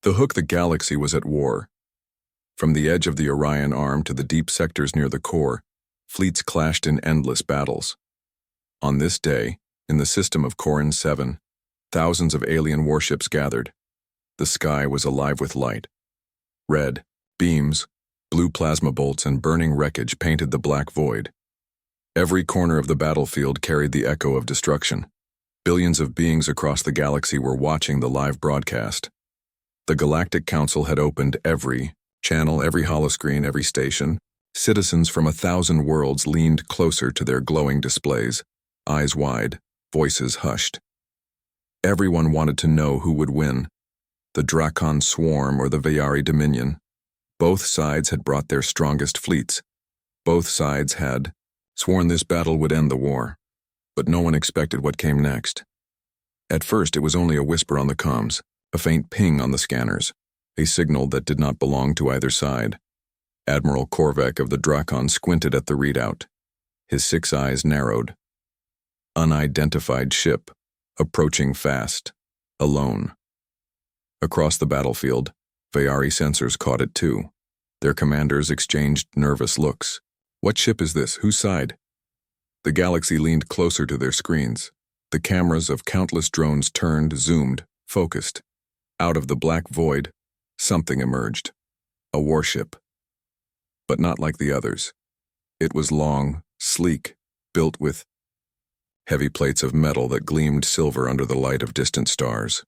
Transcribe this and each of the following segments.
The galaxy was at war. From the edge of the Orion Arm to the deep sectors near the core, fleets clashed in endless battles. On this day, in the system of Corin 7, thousands of alien warships gathered. The sky was alive with light. Red, beams, blue plasma bolts, and burning wreckage painted the black void. Every corner of the battlefield carried the echo of destruction. Billions of beings across the galaxy were watching the live broadcast. The Galactic Council had opened every channel, every holoscreen, every station. Citizens from 1,000 worlds leaned closer to their glowing displays, eyes wide, voices hushed. Everyone wanted to know who would win, the Drakon Swarm or the Vayari Dominion. Both sides had brought their strongest fleets. Both sides had sworn this battle would end the war, but no one expected what came next. At first, it was only a whisper on the comms, a faint ping on the scanners, a signal that did not belong to either side. Admiral Korvek of the Drakon squinted at the readout. His 6 eyes narrowed. Unidentified ship, approaching fast, alone. Across the battlefield, Vayari sensors caught it too. Their commanders exchanged nervous looks. What ship is this? Whose side? The galaxy leaned closer to their screens. The cameras of countless drones turned, zoomed, focused. Out of the black void, something emerged. A warship. But not like the others. It was long, sleek, built with heavy plates of metal that gleamed silver under the light of distant stars.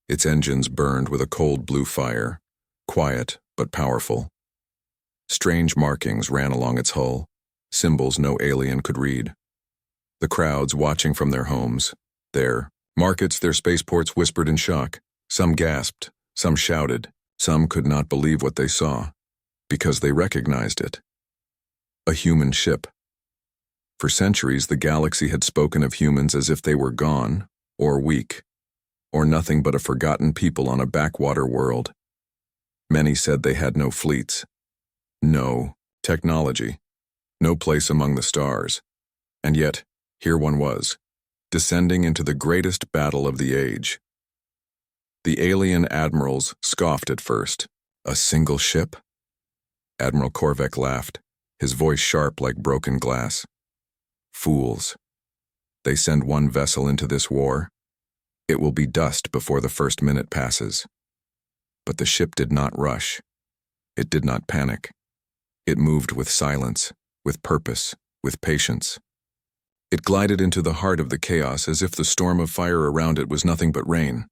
Its engines burned with a cold blue fire, quiet but powerful. Strange markings ran along its hull, symbols no alien could read. The crowds watching from their homes, their markets, their spaceports whispered in shock. Some gasped, some shouted, some could not believe what they saw, because they recognized it. A human ship. For centuries, the galaxy had spoken of humans as if they were gone, or weak, or nothing but a forgotten people on a backwater world. Many said they had no fleets, no technology, no place among the stars. And yet, here one was, descending into the greatest battle of the age. The alien admirals scoffed at first. A single ship? Admiral Korvek laughed, his voice sharp like broken glass. Fools. They send one vessel into this war. It will be dust before the first minute passes. But the ship did not rush. It did not panic. It moved with silence, with purpose, with patience. It glided into the heart of the chaos as if the storm of fire around it was nothing but rain.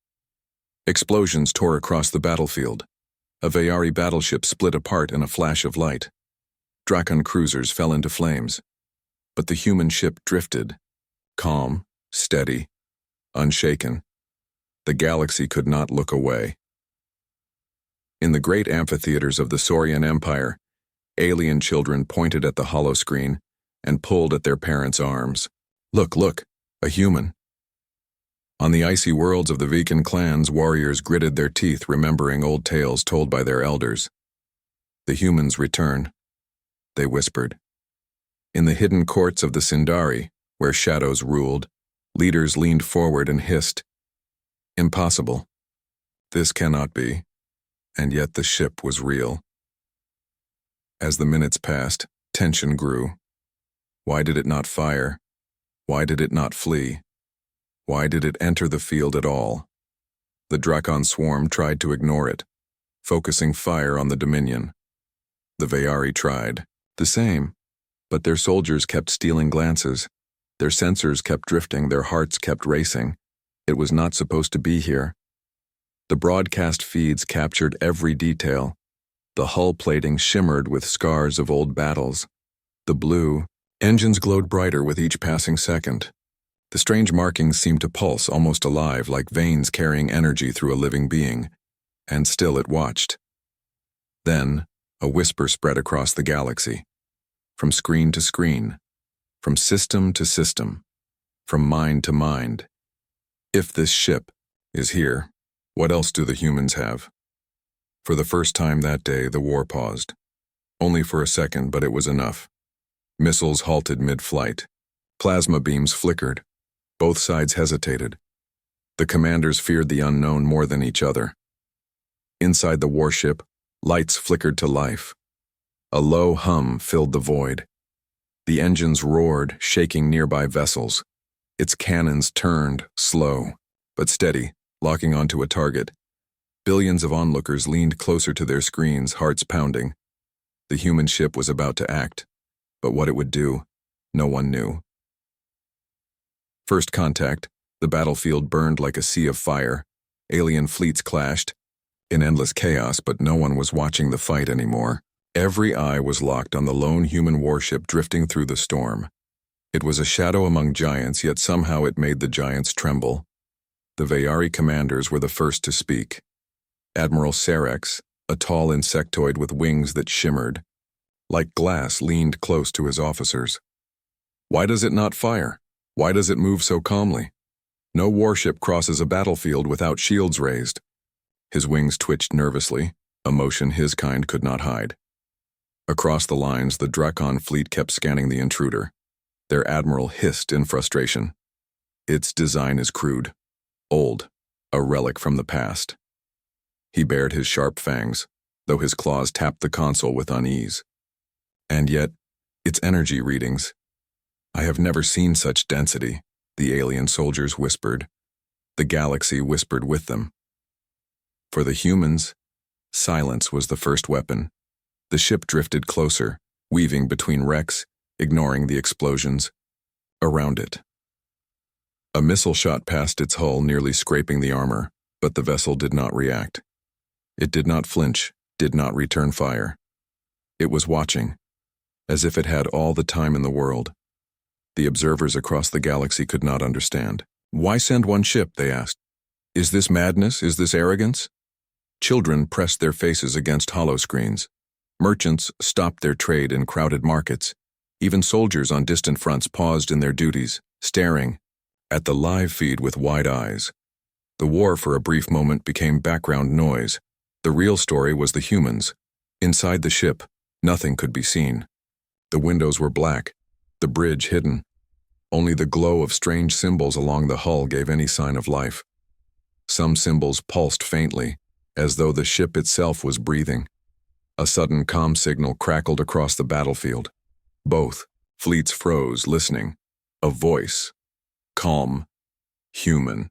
Explosions tore across the battlefield. A Vayari battleship split apart in a flash of light. Drakon cruisers fell into flames. But the human ship drifted, calm, steady, unshaken. The galaxy could not look away. In the great amphitheaters of the Saurian Empire, alien children pointed at the holoscreen and pulled at their parents' arms. Look, a human. On the icy worlds of the Vikan clans, warriors gritted their teeth remembering old tales told by their elders. The humans return, they whispered. In the hidden courts of the Sindari, where shadows ruled, leaders leaned forward and hissed, "Impossible. This cannot be." And yet the ship was real. As the minutes passed, tension grew. Why did it not fire? Why did it not flee? Why did it enter the field at all? The Drakon swarm tried to ignore it, focusing fire on the Dominion. The Vayari tried, the same, but their soldiers kept stealing glances. Their sensors kept drifting, their hearts kept racing. It was not supposed to be here. The broadcast feeds captured every detail. The hull plating shimmered with scars of old battles. The blue engines glowed brighter with each passing second. The strange markings seemed to pulse, almost alive, like veins carrying energy through a living being. And still it watched. Then, a whisper spread across the galaxy. From screen to screen. From system to system. From mind to mind. If this ship is here, what else do the humans have? For the first time that day, the war paused. Only for a second, but it was enough. Missiles halted mid-flight. Plasma beams flickered. Both sides hesitated. The commanders feared the unknown more than each other. Inside the warship, lights flickered to life. A low hum filled the void. The engines roared, shaking nearby vessels. Its cannons turned, slow, but steady, locking onto a target. Billions of onlookers leaned closer to their screens, hearts pounding. The human ship was about to act, but what it would do, no one knew. First contact, the battlefield burned like a sea of fire. Alien fleets clashed, in endless chaos, but no one was watching the fight anymore. Every eye was locked on the lone human warship drifting through the storm. It was a shadow among giants, yet somehow it made the giants tremble. The Vayari commanders were the first to speak. Admiral Cerex, a tall insectoid with wings that shimmered, like glass, leaned close to his officers. "Why does it not fire? Why does it move so calmly? No warship crosses a battlefield without shields raised." His wings twitched nervously, a motion his kind could not hide. Across the lines, the Drakon fleet kept scanning the intruder. Their admiral hissed in frustration. "Its design is crude, old, a relic from the past." He bared his sharp fangs, though his claws tapped the console with unease. "And yet, its energy readings. I have never seen such density," the alien soldiers whispered. The galaxy whispered with them. For the humans, silence was the first weapon. The ship drifted closer, weaving between wrecks, ignoring the explosions. Around it, a missile shot past its hull, nearly scraping the armor, but the vessel did not react. It did not flinch, did not return fire. It was watching, as if it had all the time in the world. The observers across the galaxy could not understand. "Why send one ship?" they asked. "Is this madness? Is this arrogance?" Children pressed their faces against holoscreens. Merchants stopped their trade in crowded markets. Even soldiers on distant fronts paused in their duties, staring at the live feed with wide eyes. The war for a brief moment became background noise. The real story was the humans. Inside the ship, nothing could be seen. The windows were black, the bridge hidden. Only the glow of strange symbols along the hull gave any sign of life. Some symbols pulsed faintly, as though the ship itself was breathing. A sudden comm signal crackled across the battlefield. Both fleets froze, listening. A voice. Calm. Human.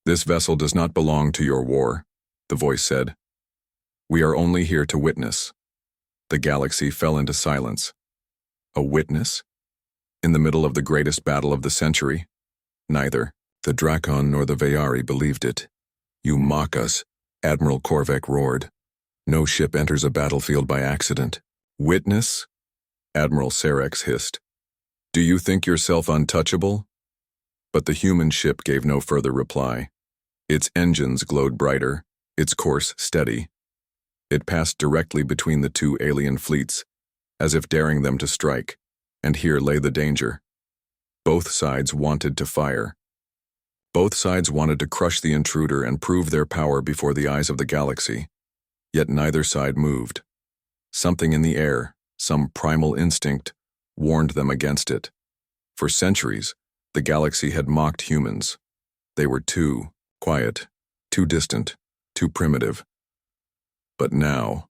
"This vessel does not belong to your war," the voice said. "We are only here to witness." The galaxy fell into silence. A witness? In the middle of the greatest battle of the century? Neither the Drakon nor the Vayari believed it. "You mock us," Admiral Korvek roared. "No ship enters a battlefield by accident." "Witness?" Admiral Cerex hissed. "Do you think yourself untouchable?" But the human ship gave no further reply. Its engines glowed brighter, its course steady. It passed directly between the two alien fleets, as if daring them to strike, and here lay the danger. Both sides wanted to fire. Both sides wanted to crush the intruder and prove their power before the eyes of the galaxy. Yet neither side moved. Something in the air, some primal instinct, warned them against it. For centuries, the galaxy had mocked humans. They were too quiet, too distant, too primitive. But now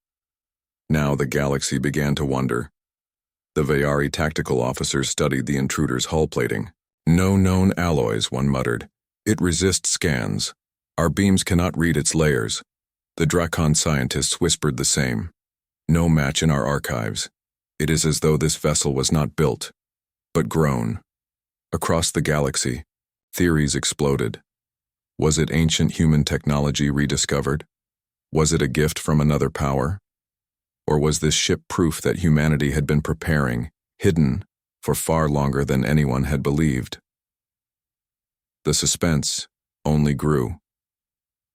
the galaxy began to wonder. The Vayari tactical officers studied the intruder's hull plating. "No known alloys," one muttered. "It resists scans. Our beams cannot read its layers." The Drakon scientists whispered the same. "No match in our archives. It is as though this vessel was not built, but grown." Across the galaxy, theories exploded. Was it ancient human technology rediscovered? Was it a gift from another power? Or was this ship proof that humanity had been preparing, hidden, for far longer than anyone had believed? The suspense only grew.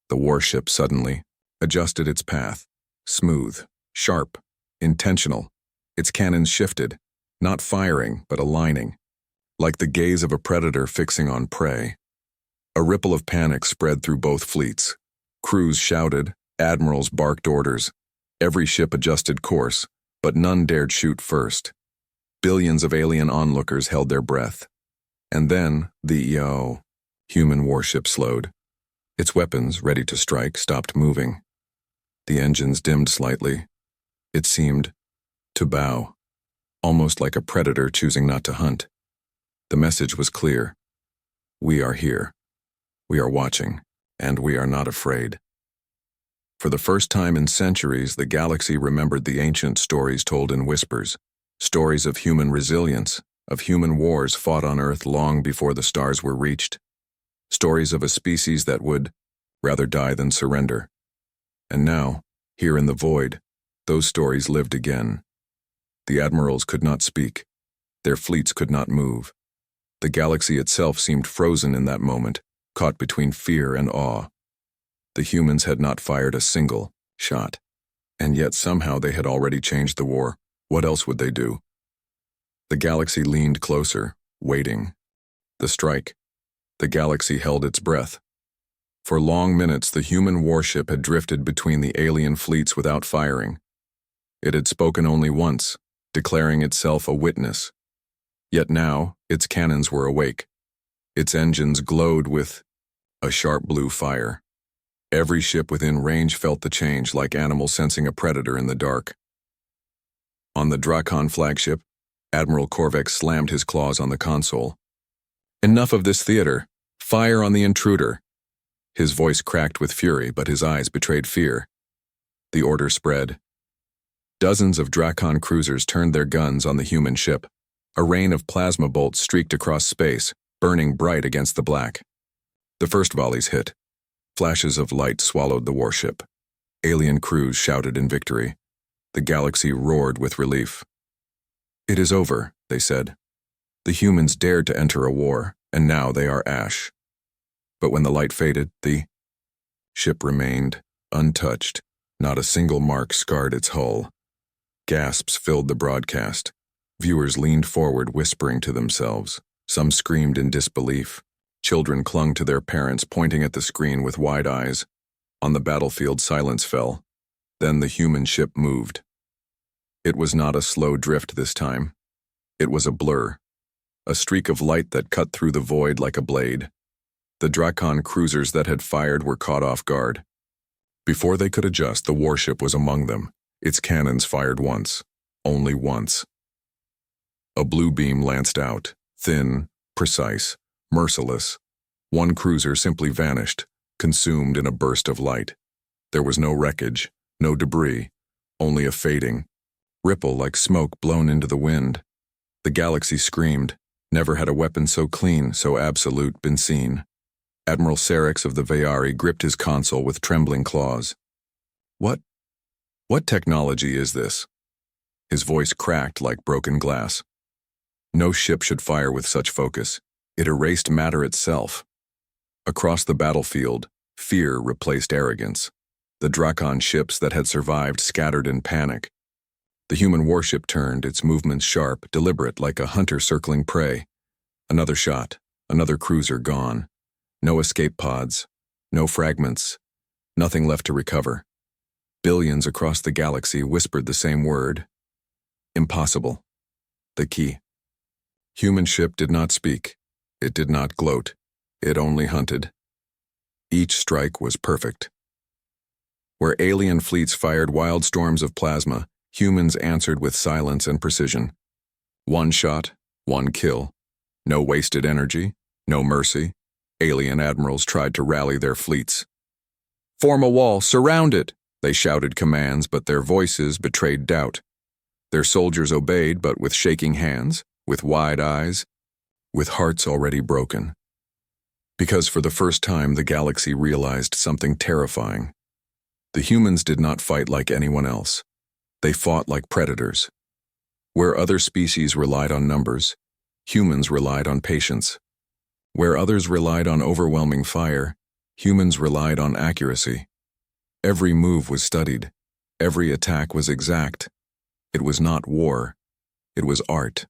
The warship suddenly adjusted its path, smooth, sharp, intentional. Its cannons shifted, not firing, but aligning, like the gaze of a predator fixing on prey. A ripple of panic spread through both fleets. Crews shouted, admirals barked orders. Every ship adjusted course, but none dared shoot first. Billions of alien onlookers held their breath. And then the human warship slowed. Its weapons, ready to strike, stopped moving. The engines dimmed slightly. It seemed to bow, almost like a predator choosing not to hunt. The message was clear. We are here. We are watching, and we are not afraid. For the first time in centuries, the galaxy remembered the ancient stories told in whispers, stories of human resilience, of human wars fought on Earth long before the stars were reached, stories of a species that would rather die than surrender. And now, here in the void, those stories lived again. The admirals could not speak. Their fleets could not move. The galaxy itself seemed frozen in that moment, caught between fear and awe. The humans had not fired a single shot, and yet somehow they had already changed the war. What else would they do? The galaxy leaned closer, waiting. The strike. The galaxy held its breath. For long minutes, the human warship had drifted between the alien fleets without firing. It had spoken only once, declaring itself a witness. Yet now, its cannons were awake. Its engines glowed with a sharp blue fire. Every ship within range felt the change, like animals sensing a predator in the dark. On the Drakon flagship, Admiral Korvax slammed his claws on the console. "Enough of this theater. Fire on the intruder." His voice cracked with fury, but his eyes betrayed fear. The order spread. Dozens of Drakon cruisers turned their guns on the human ship. A rain of plasma bolts streaked across space, burning bright against the black. The first volleys hit. Flashes of light swallowed the warship. Alien crews shouted in victory. The galaxy roared with relief. "It is over," they said. "The humans dared to enter a war, and now they are ash." But when the light faded, the ship remained untouched. Not a single mark scarred its hull. Gasps filled the broadcast. Viewers leaned forward, whispering to themselves. Some screamed in disbelief. Children clung to their parents, pointing at the screen with wide eyes. On the battlefield, silence fell. Then the human ship moved. It was not a slow drift this time. It was a blur. A streak of light that cut through the void like a blade. The Drakon cruisers that had fired were caught off guard. Before they could adjust, the warship was among them. Its cannons fired once. Only once. A blue beam lanced out, thin, precise, merciless. One cruiser simply vanished, consumed in a burst of light. There was no wreckage, no debris, only a fading ripple like smoke blown into the wind. The galaxy screamed. Never had a weapon so clean, so absolute, been seen. Admiral Sarix of the Vayari gripped his console with trembling claws. What technology is this?" His voice cracked like broken glass. No ship should fire with such focus. It erased matter itself. Across the battlefield, fear replaced arrogance. The Drakon ships that had survived scattered in panic. The human warship turned, its movements sharp, deliberate, like a hunter circling prey. Another shot, another cruiser gone. No escape pods, no fragments, nothing left to recover. Billions across the galaxy whispered the same word. Impossible. The key. Human ship did not speak. It did not gloat. It only hunted. Each strike was perfect. Where alien fleets fired wild storms of plasma, humans answered with silence and precision. One shot, one kill. No wasted energy, no mercy. Alien admirals tried to rally their fleets. "Form a wall, surround it!" They shouted commands, but their voices betrayed doubt. Their soldiers obeyed, but with shaking hands, with wide eyes, with hearts already broken. Because for the first time, the galaxy realized something terrifying. The humans did not fight like anyone else. They fought like predators. Where other species relied on numbers, humans relied on patience. Where others relied on overwhelming fire, humans relied on accuracy. Every move was studied. Every attack was exact. It was not war. It was art.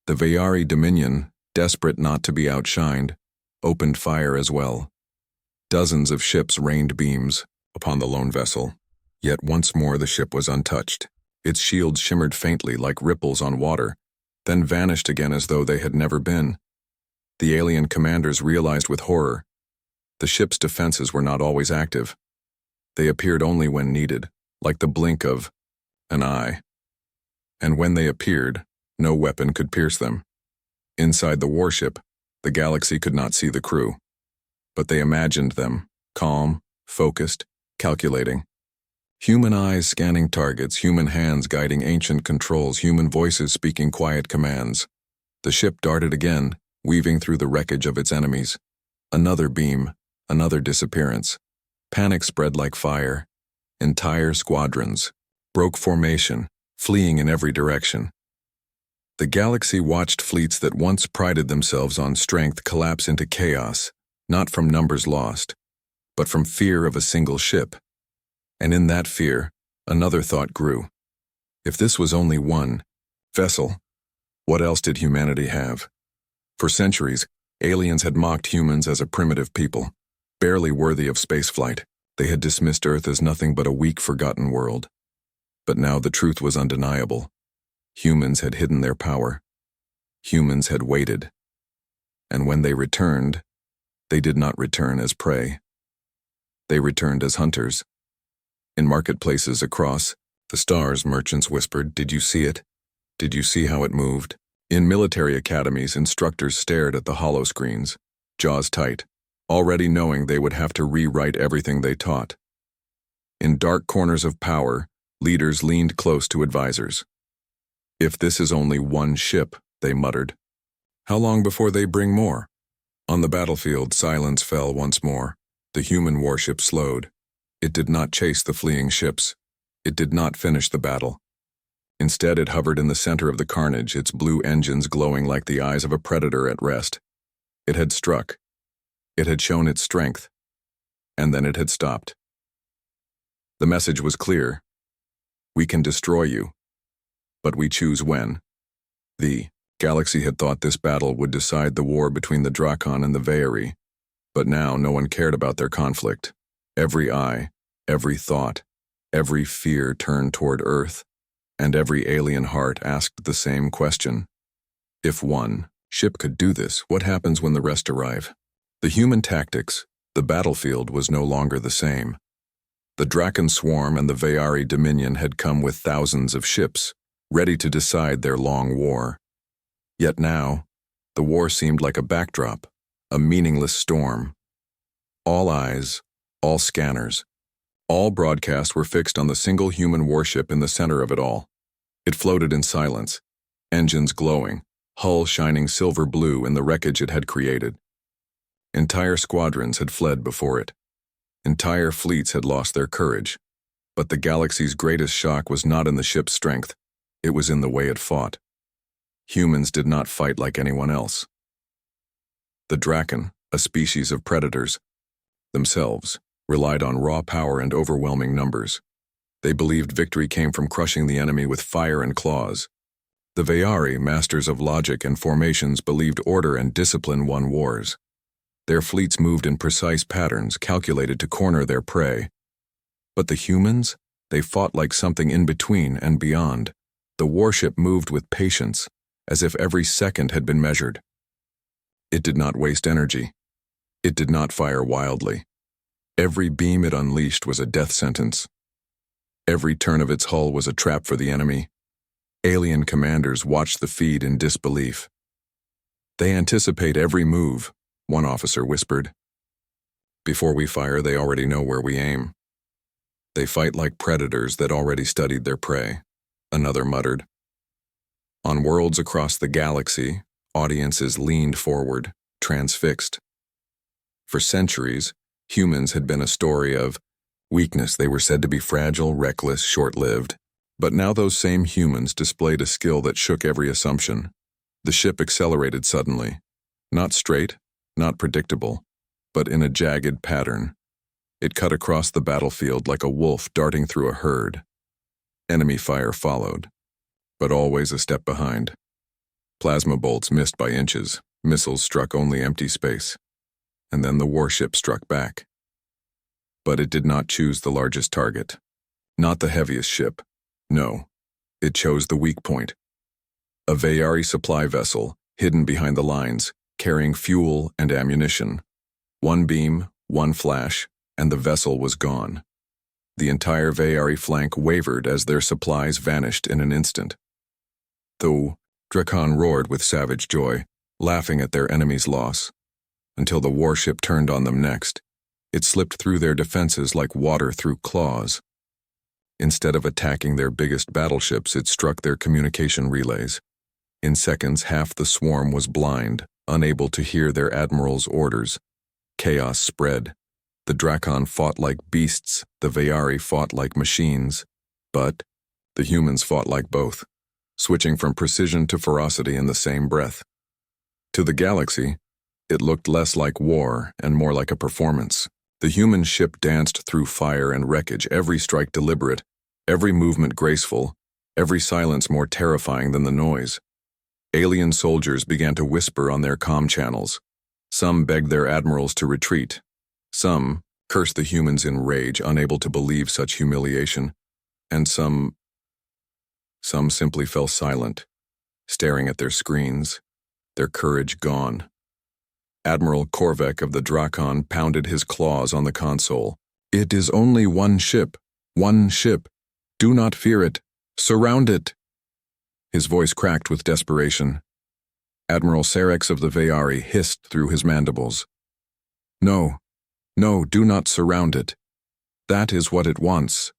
The Vayari Dominion, desperate not to be outshined, opened fire as well. Dozens of ships rained beams upon the lone vessel. Yet once more the ship was untouched. Its shields shimmered faintly like ripples on water, then vanished again as though they had never been. The alien commanders realized with horror. The ship's defenses were not always active. They appeared only when needed, like the blink of an eye. And when they appeared, no weapon could pierce them. Inside the warship, the galaxy could not see the crew. But they imagined them, calm, focused, calculating. Human eyes scanning targets, human hands guiding ancient controls, human voices speaking quiet commands. The ship darted again, weaving through the wreckage of its enemies. Another beam, another disappearance. Panic spread like fire. Entire squadrons broke formation, fleeing in every direction. The galaxy watched fleets that once prided themselves on strength collapse into chaos, not from numbers lost, but from fear of a single ship. And in that fear, another thought grew. If this was only one vessel, what else did humanity have? For centuries, aliens had mocked humans as a primitive people, barely worthy of spaceflight. They had dismissed Earth as nothing but a weak, forgotten world. But now the truth was undeniable. Humans had hidden their power. Humans had waited. And when they returned, they did not return as prey. They returned as hunters. In marketplaces across the stars, merchants whispered, "Did you see it? Did you see how it moved?" In military academies, instructors stared at the hollow screens, jaws tight, already knowing they would have to rewrite everything they taught. In dark corners of power, leaders leaned close to advisors. "If this is only one ship," they muttered, "how long before they bring more?" On the battlefield, silence fell once more. The human warship slowed. It did not chase the fleeing ships. It did not finish the battle. Instead, it hovered in the center of the carnage, its blue engines glowing like the eyes of a predator at rest. It had struck. It had shown its strength. And then it had stopped. The message was clear. We can destroy you, but we choose when. The galaxy had thought this battle would decide the war between the Drakon and the Veari, but now no one cared about their conflict. Every eye, every thought, every fear turned toward Earth, and every alien heart asked the same question. If one ship could do this, what happens when the rest arrive? The human tactics, the battlefield was no longer the same. The Drakon swarm and the Veari dominion had come with thousands of ships, ready to decide their long war. Yet now, the war seemed like a backdrop, a meaningless storm. All eyes, all scanners, all broadcasts were fixed on the single human warship in the center of it all. It floated in silence, engines glowing, hull shining silver blue in the wreckage it had created. Entire squadrons had fled before it. Entire fleets had lost their courage. But the galaxy's greatest shock was not in the ship's strength. It was in the way it fought. Humans did not fight like anyone else. The Drakon, a species of predators, themselves relied on raw power and overwhelming numbers. They believed victory came from crushing the enemy with fire and claws. The Veari, masters of logic and formations, believed order and discipline won wars. Their fleets moved in precise patterns, calculated to corner their prey. But the humans, they fought like something in between and beyond. The warship moved with patience, as if every second had been measured. It did not waste energy. It did not fire wildly. Every beam it unleashed was a death sentence. Every turn of its hull was a trap for the enemy. Alien commanders watched the feed in disbelief. "They anticipate every move," one officer whispered. "Before we fire, they already know where we aim. They fight like predators that already studied their prey," another muttered. On worlds across the galaxy, audiences leaned forward, transfixed. For centuries, humans had been a story of weakness. They were said to be fragile, reckless, short-lived. But now those same humans displayed a skill that shook every assumption. The ship accelerated suddenly. Not straight, not predictable, but in a jagged pattern. It cut across the battlefield like a wolf darting through a herd. Enemy fire followed, but always a step behind. Plasma bolts missed by inches. Missiles struck only empty space. And then the warship struck back. But it did not choose the largest target. Not the heaviest ship. No, it chose the weak point. A Veari supply vessel, hidden behind the lines, carrying fuel and ammunition. One beam, one flash, and the vessel was gone. The entire Vayari flank wavered as their supplies vanished in an instant. The Drakon roared with savage joy, laughing at their enemy's loss, until the warship turned on them next. It slipped through their defenses like water through claws. Instead of attacking their biggest battleships, it struck their communication relays. In seconds, half the swarm was blind, unable to hear their admiral's orders. Chaos spread. The Drakon fought like beasts, the Vayari fought like machines. But the humans fought like both, switching from precision to ferocity in the same breath. To the galaxy, it looked less like war and more like a performance. The human ship danced through fire and wreckage, every strike deliberate, every movement graceful, every silence more terrifying than the noise. Alien soldiers began to whisper on their comm channels. Some begged their admirals to retreat. Some cursed the humans in rage, unable to believe such humiliation. And some simply fell silent, staring at their screens, their courage gone. Admiral Korvek of the Drakon pounded his claws on the console. "It is only one ship. One ship. Do not fear it. Surround it." His voice cracked with desperation. Admiral Sarex of the Vayari hissed through his mandibles. "No, no, do not surround it. That is what it wants.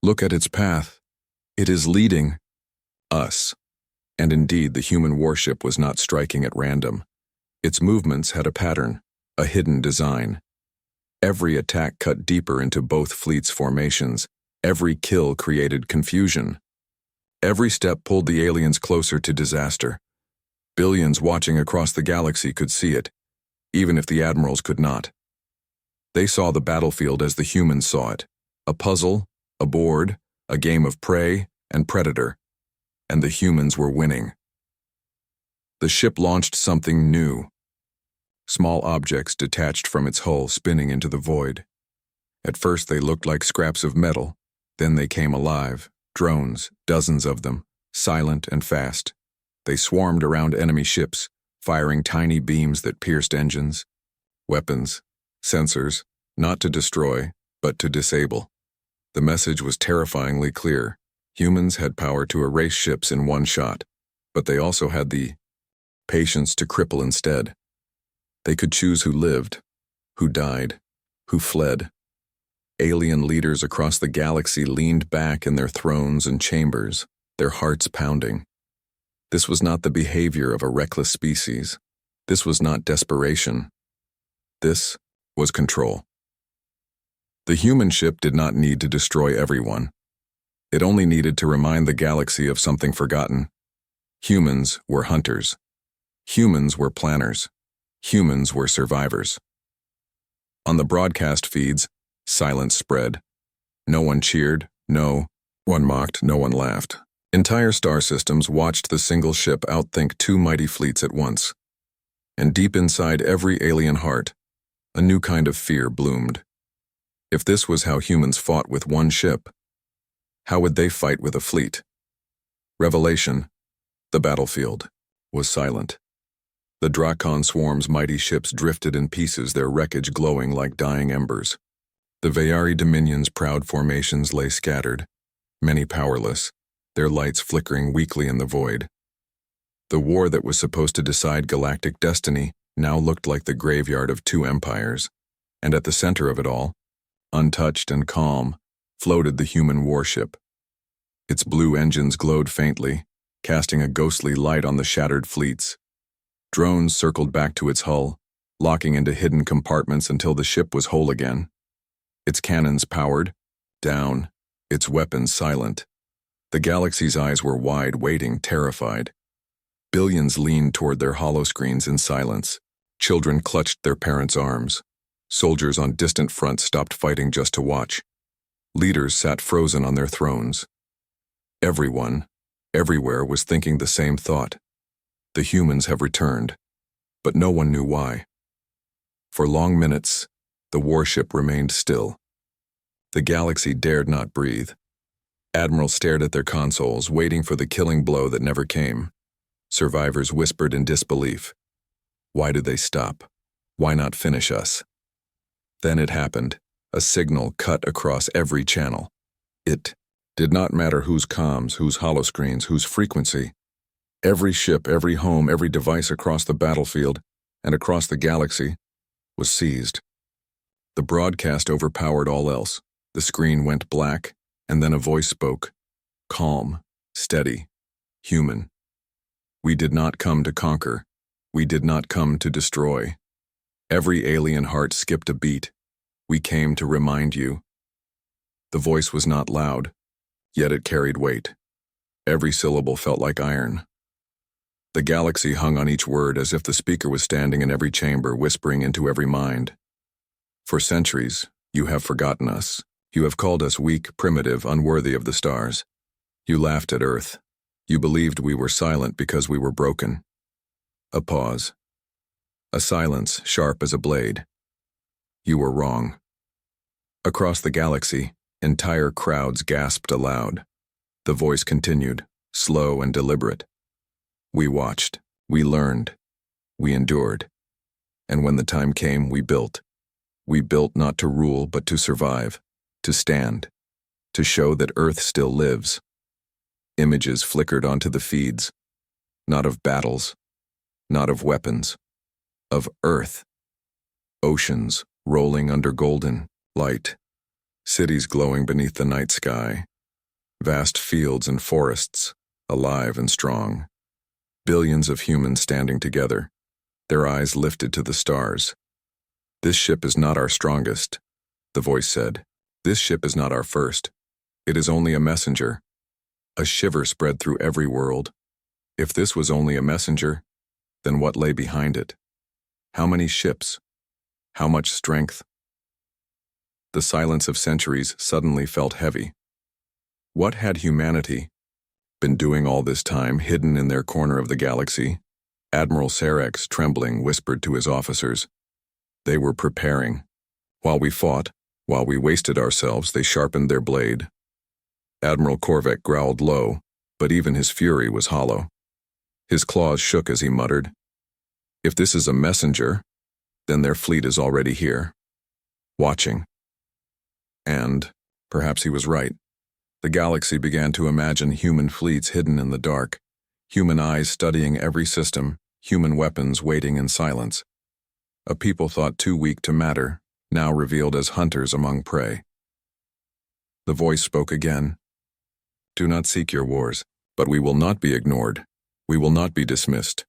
Look at its path. It is leading us." And indeed, the human warship was not striking at random. Its movements had a pattern, a hidden design. Every attack cut deeper into both fleets' formations. Every kill created confusion. Every step pulled the aliens closer to disaster. Billions watching across the galaxy could see it, even if the admirals could not. They saw the battlefield as the humans saw it, a puzzle, a board, a game of prey and predator, and the humans were winning. The ship launched something new. Small objects detached from its hull, spinning into the void. At first they looked like scraps of metal, then they came alive, drones, dozens of them, silent and fast. They swarmed around enemy ships, firing tiny beams that pierced engines. Weapons, sensors, not to destroy, but to disable. The message was terrifyingly clear. Humans had power to erase ships in one shot, but they also had the patience to cripple instead. They could choose who lived, who died, who fled. Alien leaders across the galaxy leaned back in their thrones and chambers, their hearts pounding. This was not the behavior of a reckless species. This was not desperation. This was control. The human ship did not need to destroy everyone. It only needed to remind the galaxy of something forgotten. Humans were hunters. Humans were planners. Humans were survivors. On the broadcast feeds, silence spread. No one cheered, no one mocked, no one laughed. Entire star systems watched the single ship outthink two mighty fleets at once. And deep inside every alien heart, a new kind of fear bloomed. If this was how humans fought with one ship, how would they fight with a fleet? Revelation, the battlefield, was silent. The Drakon swarm's mighty ships drifted in pieces, their wreckage glowing like dying embers. The Vayari Dominion's proud formations lay scattered, many powerless, their lights flickering weakly in the void. The war that was supposed to decide galactic destiny now looked like the graveyard of two empires, and at the center of it all, untouched and calm, floated the human warship. Its blue engines glowed faintly, casting a ghostly light on the shattered fleets. Drones circled back to its hull, locking into hidden compartments until the ship was whole again. Its cannons powered, down, its weapons silent. The galaxy's eyes were wide, waiting, terrified. Billions leaned toward their holoscreens in silence. Children clutched their parents' arms. Soldiers on distant fronts stopped fighting just to watch. Leaders sat frozen on their thrones. Everyone, everywhere was thinking the same thought. The humans have returned, but no one knew why. For long minutes, the warship remained still. The galaxy dared not breathe. Admirals stared at their consoles, waiting for the killing blow that never came. Survivors whispered in disbelief. Why did they stop? Why not finish us? Then it happened. A signal cut across every channel. It did not matter whose comms, whose holoscreens, whose frequency. Every ship, every home, every device across the battlefield and across the galaxy was seized. The broadcast overpowered all else. The screen went black, and then a voice spoke. Calm, steady, human. We did not come to conquer. We did not come to destroy. Every alien heart skipped a beat. We came to remind you. The voice was not loud, yet it carried weight. Every syllable felt like iron. The galaxy hung on each word as if the speaker was standing in every chamber, whispering into every mind. For centuries, you have forgotten us. You have called us weak, primitive, unworthy of the stars. You laughed at Earth. You believed we were silent because we were broken. A pause. A silence sharp as a blade. You were wrong. Across the galaxy, entire crowds gasped aloud. The voice continued, slow and deliberate. We watched, we learned, we endured. And when the time came, we built. We built not to rule, but to survive, to stand, to show that Earth still lives. Images flickered onto the feeds, not of battles, not of weapons, of Earth. Oceans rolling under golden light, cities glowing beneath the night sky, vast fields and forests, alive and strong. Billions of humans standing together, their eyes lifted to the stars. This ship is not our strongest, the voice said. This ship is not our first. It is only a messenger. A shiver spread through every world. If this was only a messenger, then what lay behind it? How many ships? How much strength? The silence of centuries suddenly felt heavy. What had humanity been doing all this time, hidden in their corner of the galaxy? Admiral Sarex, trembling, whispered to his officers. They were preparing. While we fought, while we wasted ourselves, they sharpened their blade. Admiral Korvek growled low, but even his fury was hollow. His claws shook as he muttered, "If this is a messenger, then their fleet is already here, watching." And perhaps he was right. The galaxy began to imagine human fleets hidden in the dark, human eyes studying every system, human weapons waiting in silence. A people thought too weak to matter, now revealed as hunters among prey. The voice spoke again. "Do not seek your wars, but we will not be ignored. We will not be dismissed.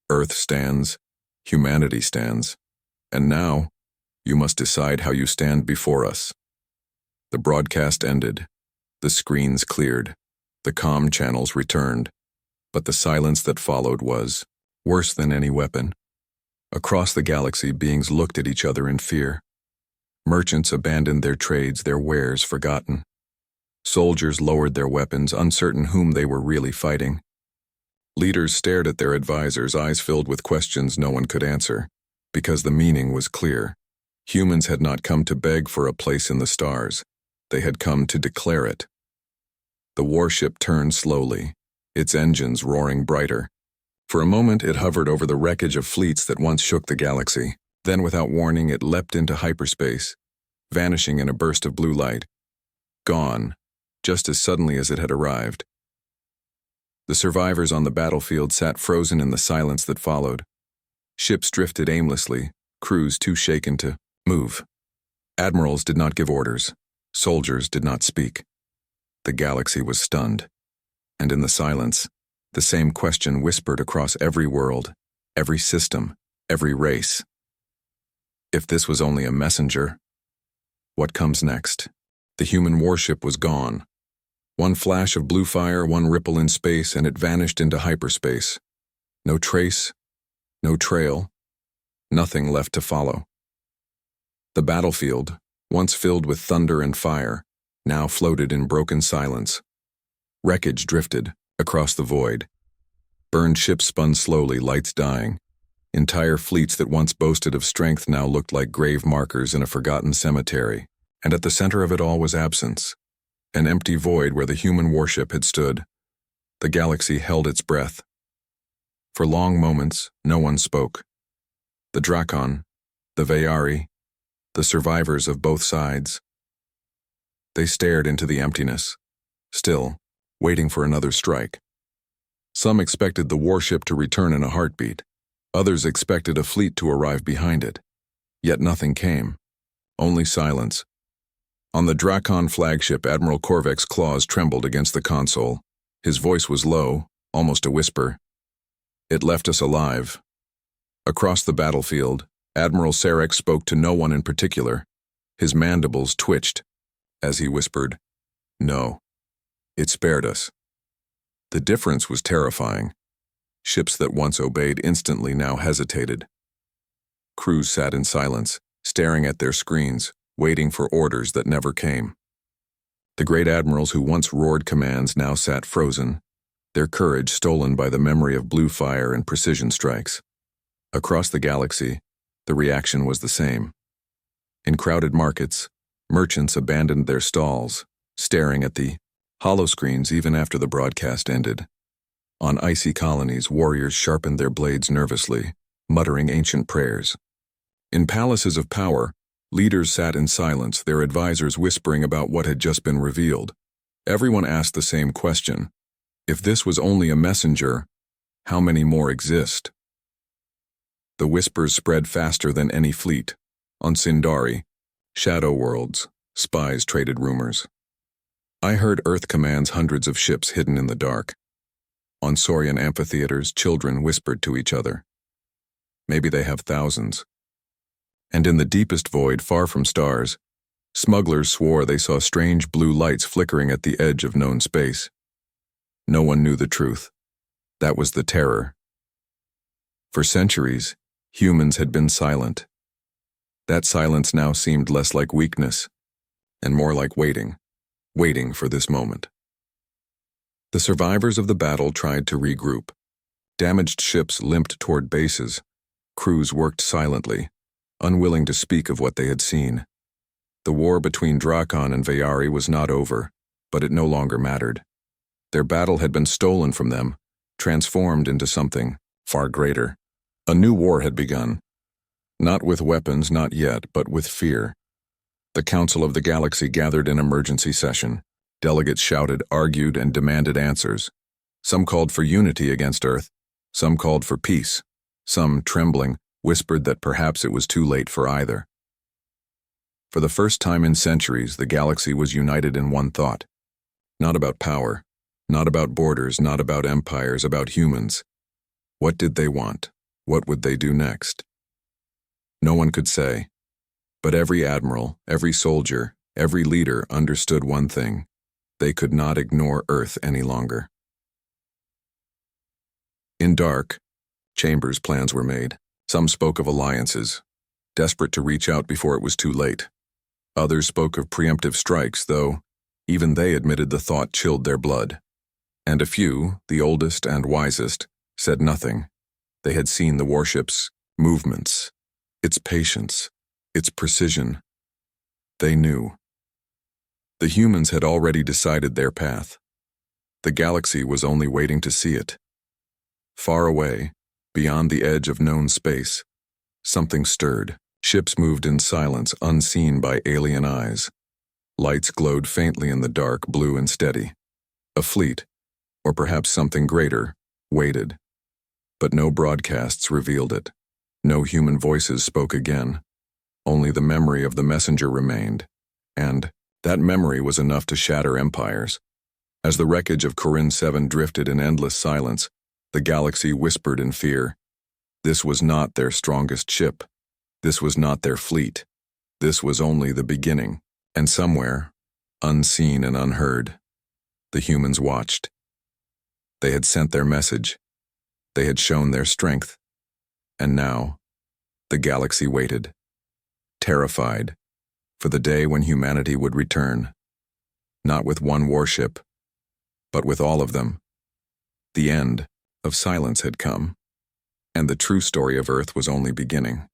Earth stands, humanity stands, and now you must decide how you stand before us." The broadcast ended. The screens cleared. The comm channels returned. But the silence that followed was worse than any weapon. Across the galaxy, beings looked at each other in fear. Merchants abandoned their trades, their wares forgotten. Soldiers lowered their weapons, uncertain whom they were really fighting. Leaders stared at their advisors, eyes filled with questions no one could answer, because the meaning was clear. Humans had not come to beg for a place in the stars. They had come to declare it. The warship turned slowly, its engines roaring brighter. For a moment, it hovered over the wreckage of fleets that once shook the galaxy. Then, without warning, it leapt into hyperspace, vanishing in a burst of blue light. Gone, just as suddenly as it had arrived. The survivors on the battlefield sat frozen in the silence that followed. Ships drifted aimlessly, crews too shaken to move. Admirals did not give orders. Soldiers did not speak. The galaxy was stunned. And in the silence, the same question whispered across every world, every system, every race. If this was only a messenger, what comes next? The human warship was gone. One flash of blue fire, one ripple in space, and it vanished into hyperspace. No trace, no trail, nothing left to follow. The battlefield, once filled with thunder and fire, now floated in broken silence. Wreckage drifted across the void. Burned ships spun slowly, lights dying. Entire fleets that once boasted of strength now looked like grave markers in a forgotten cemetery. And at the center of it all was absence. An empty void where the human warship had stood. The galaxy held its breath. For long moments, no one spoke. The Drakon, the Vayari, the survivors of both sides. They stared into the emptiness, still, waiting for another strike. Some expected the warship to return in a heartbeat. Others expected a fleet to arrive behind it. Yet nothing came. Only silence. On the Drakon flagship, Admiral Korvek's claws trembled against the console. His voice was low, almost a whisper. It left us alive. Across the battlefield, Admiral Sarek spoke to no one in particular. His mandibles twitched as he whispered, "No, it spared us." The difference was terrifying. Ships that once obeyed instantly now hesitated. Crews sat in silence, staring at their screens, waiting for orders that never came. The great admirals who once roared commands now sat frozen, their courage stolen by the memory of blue fire and precision strikes. Across the galaxy, the reaction was the same. In crowded markets, merchants abandoned their stalls, staring at the holoscreens even after the broadcast ended. On icy colonies, warriors sharpened their blades nervously, muttering ancient prayers. In palaces of power, leaders sat in silence, their advisors whispering about what had just been revealed. Everyone asked the same question. If this was only a messenger, how many more exist? The whispers spread faster than any fleet. On Sindari, shadow worlds, spies traded rumors. I heard Earth commands hundreds of ships hidden in the dark. On Saurian amphitheaters, children whispered to each other. Maybe they have thousands. And in the deepest void, far from stars, smugglers swore they saw strange blue lights flickering at the edge of known space. No one knew the truth. That was the terror. For centuries, humans had been silent. That silence now seemed less like weakness, and more like waiting for this moment. The survivors of the battle tried to regroup. Damaged ships limped toward bases. Crews worked silently, unwilling to speak of what they had seen. The war between Drakon and Vayari was not over, but it no longer mattered. Their battle had been stolen from them, transformed into something far greater. A new war had begun. Not with weapons, not yet, but with fear. The Council of the Galaxy gathered in emergency session. Delegates shouted, argued, and demanded answers. Some called for unity against Earth. Some called for peace. Some, trembling, whispered that perhaps it was too late for either. For the first time in centuries, the galaxy was united in one thought. Not about power, not about borders, not about empires, about humans. What did they want? What would they do next? No one could say, but every admiral, every soldier, every leader understood one thing. They could not ignore Earth any longer. In dark, Chambers' plans were made. Some spoke of alliances, desperate to reach out before it was too late. Others spoke of preemptive strikes, though even they admitted the thought chilled their blood. And a few, the oldest and wisest, said nothing. They had seen the warship's movements, its patience, its precision. They knew. The humans had already decided their path. The galaxy was only waiting to see it. Far away, beyond the edge of known space, something stirred. Ships moved in silence, unseen by alien eyes. Lights glowed faintly in the dark, blue and steady. A fleet, or perhaps something greater, waited. But no broadcasts revealed it. No human voices spoke again. Only the memory of the messenger remained, and that memory was enough to shatter empires. As the wreckage of Corinne 7 drifted in endless silence, the galaxy whispered in fear. This was not their strongest ship. This was not their fleet. This was only the beginning. And somewhere, unseen and unheard, the humans watched. They had sent their message. They had shown their strength. And now, the galaxy waited, terrified, for the day when humanity would return. Not with one warship, but with all of them. The end of silence had come, and the true story of Earth was only beginning.